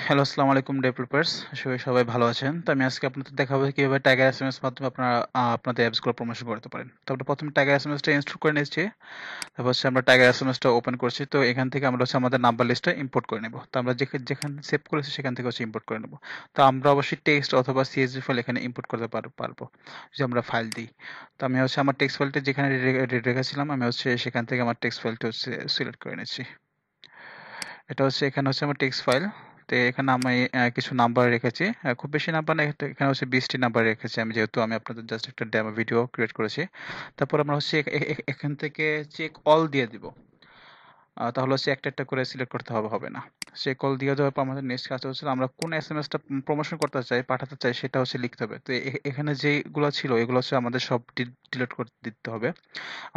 Hello, আসসালামু আলাইকুম developers. আশা করি সবাই ভালো আছেন। তো আমি আজকে আপনাদের দেখাবো কিভাবে টাইগার এসএমএস মাধ্যমে আপনারা আপনাদের অ্যাপসগুলো প্রমোশন করতে পারেন। তো আমরা প্রথমে টাইগার এসএমএসটা ইনস্টল করে নিয়েছি। তারপর হচ্ছে আমরা টাইগার এসএমএসটা ওপেন করছি। তো এখান থেকে আমরা হচ্ছে আমাদের নাম্বার লিস্টটা ইম্পোর্ট করে নেব। তো আমরা যেখানে সেভ করেছি সেখান থেকে হচ্ছে ইম্পোর্ট করে নেব। তো আমরা অবশ্যই টেক্সট অথবা সিএসভি ফাইল এখানে ইম্পোর্ট করতে পারবো যদি আমরা ফাইল দিই। তো আমি হচ্ছে আমার টেক্সট ফাইলটা যেখানে রেখেছিলাম আমি হচ্ছে সেখান থেকে আমার টেক্সট ফাইলটা হচ্ছে সিলেক্ট করে নিচ্ছি। এটা হচ্ছে এখানে হচ্ছে আমার টেক্সট ফাইল। তো এখানে আমি কিছু নাম্বার রেখেছি। খুব বেশি নাম্বার না, এখানে হচ্ছে 20টি নাম্বার রেখেছি আমি, যেহেতু আমি আপনাদের জাস্ট একটা ডেমো ভিডিও ক্রিয়েট করেছি। তারপর আমরা হচ্ছে এখান থেকে চেক অল দিয়ে দিব। তাহলে হচ্ছে একটা একটা করে সিলেক্ট করতে হবে না। চেক অল দিয়ে দেওয়ার পর আমাদের নেক্সট কাজ হচ্ছে আমরা কোন এসএমএসটা প্রমোশন করতে চাই, পাঠাতে চাই, সেটা হচ্ছে লিখতে হবে। তো এখানে যেগুলো ছিল এগুলো হচ্ছে আমাদের সব ডিলিট করে দিতে হবে।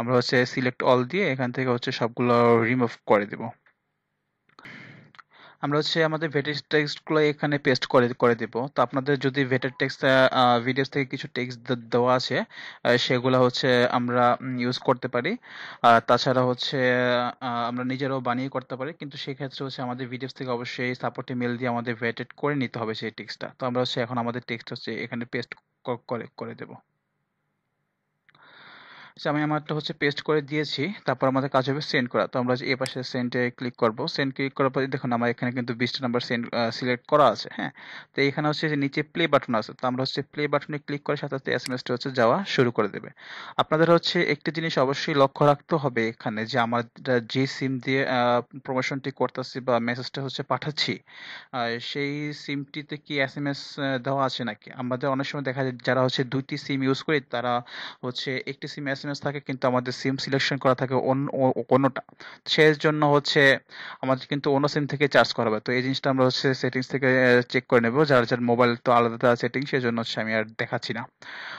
আমরা হচ্ছে সিলেক্ট অল দিয়ে এখান থেকে হচ্ছে সবগুলো রিমুভ করে দিব। আমরা হচ্ছে আমাদের ভেটেড টেক্সটগুলো এখানে পেস্ট করে করে দেব। তো আপনাদের যদি ভেটেড টেক্সট ভিডিওস থেকে কিছু টেক্সট দেওয়া আছে, সেগুলো হচ্ছে আমরা ইউজ করতে পারি। আর তাছাড়া হচ্ছে আমরা নিজেরাও বানিয়ে করতে পারি, কিন্তু সেক্ষেত্রে হচ্ছে আমাদের ভিডিওস থেকে অবশ্যই সাপোর্টে মেল দিয়ে আমাদের ভেটেড করে নিতে হবে সেই টেক্সটটা। তো আমরা হচ্ছে এখন আমাদের টেক্সট হচ্ছে এখানে পেস্ট করে করে দেব। আচ্ছা, আমি আমারটা হচ্ছে পেস্ট করে দিয়েছি। তারপর আমাদের কাজ হবে সেন্ড করা। তো আমরা যে এই পাশে সেন্ডে ক্লিক করব। সেন্ড ক্লিক করার পরে দেখুন আমার এখানে কিন্তু 20টা নাম্বার সেন্ড সিলেক্ট করা আছে। হ্যাঁ, তো এখানে হচ্ছে যে নিচে প্লে বাটন আছে। তো আমরা হচ্ছে প্লে বাটনে ক্লিক করে সাথে সাথে এসএমএসটা হচ্ছে যাওয়া শুরু করে দেবে। আপনাদের হচ্ছে একটি জিনিস অবশ্যই লক্ষ্য রাখতে হবে এখানে, যে আমরা যে সিম দিয়ে প্রমোশনটি করতেছি বা মেসেজটা হচ্ছে পাঠাচ্ছি, সেই সিমটিতে কি এসএমএস দেওয়া আছে নাকি। আমাদের অনেক সময় দেখা যায় যারা হচ্ছে দুইটি সিম ইউজ করি তারা হচ্ছে একটি সিম এসএমএস থাকে কিন্তু আমাদের সিম সিলেকশন করা থাকে অন্যটা। সেই জন্য হচ্ছে আমাদের কিন্তু অন্য সিম থেকে চার্জ করা হবে। তো এই জিনিসটা আমরা হচ্ছে সেটিংস থেকে চেক করে নেব। যার যার মোবাইল তো আলাদা সেটিং, সেই জন্য হচ্ছে আমি আর দেখাচ্ছি না।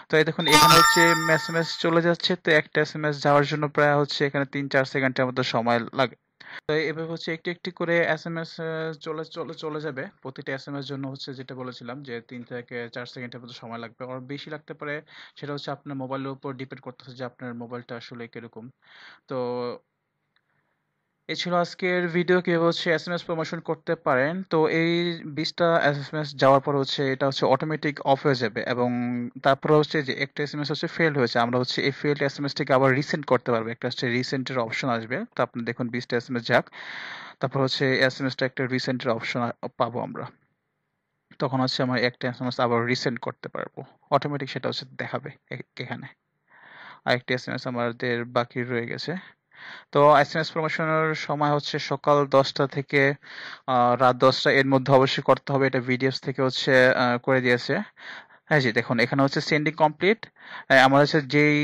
তো এই দেখুন এখানে হচ্ছে এসএমএস চলে যাচ্ছে। তো একটা এসএমএস যাওয়ার জন্য প্রায় হচ্ছে এখানে 3-4 সেকেন্ডের মতো সময় লাগে। তো এভাবে হচ্ছে একটু একটু করে এসএমএস চলে যাবে। প্রতিটা এসএমএস জন্য হচ্ছে যেটা বলেছিলাম যে 3 থেকে 4 সেকেন্ডের মতো সময় লাগবে, আর বেশি লাগতে পারে। সেটা হচ্ছে আপনার মোবাইলের উপর ডিপেন্ড করতেছে যে আপনার মোবাইলটা আসলে কিরকম। তো এই ছিল আজকের ভিডিও, কিভাবে হচ্ছে এসএমএস প্রমোশন করতে পারেন। তো এই 20টা এসএমএস যাওয়ার পর হচ্ছে এটা হচ্ছে অটোমেটিক অফ হয়ে যাবে, এবং তারপর হচ্ছে যে একটা এসএমএস হচ্ছে ফেলড হয়েছে, আমরা হচ্ছে এই ফেলড এসএমএসটিকে আবার রিসেন্ড করতে পারবো। একটা হচ্ছে রিসেন্টের অপশন আসবে। তো আপনি দেখুন 20টা এসএমএস যাক, তারপর হচ্ছে এসএমএসটা একটা রিসেন্টের অপশন পাবো আমরা। তখন হচ্ছে আমার একটা এসএমএস আবার রিসেন্ড করতে পারবো, অটোমেটিক সেটা হচ্ছে দেখাবে এখানে। আরেকটি এসএমএস আমাদের বাকি রয়ে গেছে। তো এসএমএস প্রমোশনের সময় হচ্ছে সকাল 10টা থেকে রাত 10টা এর মধ্যে অবশ্যই করতে হবে। এটা ভিডিওস থেকে হচ্ছে করে দিয়েছে। হ্যাঁ জি, দেখুন এখানে হচ্ছে সেন্ডিং কমপ্লিট। আমার হচ্ছে যেই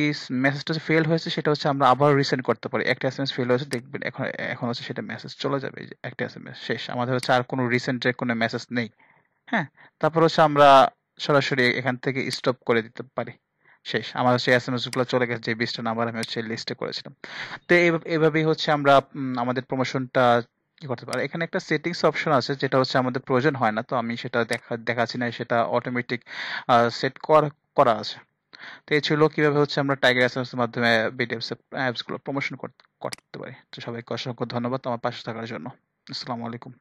মেসেজটা ফেল হয়েছে সেটা হচ্ছে আমরা আবার রিসেন্ড করতে পারি। একটা এসএমএস ফেল হয়েছে দেখবেন, এখন এখন হচ্ছে সেটা মেসেজ চলে যাবে। এই যে একটা এসএমএস শেষ, আমাদের হচ্ছে আর কোনো রিসেন্টের কোনো মেসেজ নেই। হ্যাঁ, তারপর হচ্ছে আমরা সরাসরি এখান থেকে স্টপ করে দিতে পারি। শেষ, আমার হচ্ছে এসএমএস গুলো চলে গেছে, যে 20টা নাম্বার আমি হচ্ছে লিস্টে করেছিলাম। তো এভাবেই হচ্ছে আমরা আমাদের প্রমোশনটা কি করতে পারি। এখানে একটা সেটিংস অপশন আছে যেটা হচ্ছে আমাদের প্রয়োজন হয় না, তো আমি সেটা দেখাচ্ছি না, সেটা অটোমেটিক সেট করা আছে। তো এই ছিল কিভাবে হচ্ছে আমরা টাইগার এসএমএস এর মাধ্যমে বিডিএফ অ্যাপস গুলো প্রমোশন করতে পারি। তো সবাইকে অসংখ্য ধন্যবাদ আমার পাশে থাকার জন্য। আসসালামু আলাইকুম।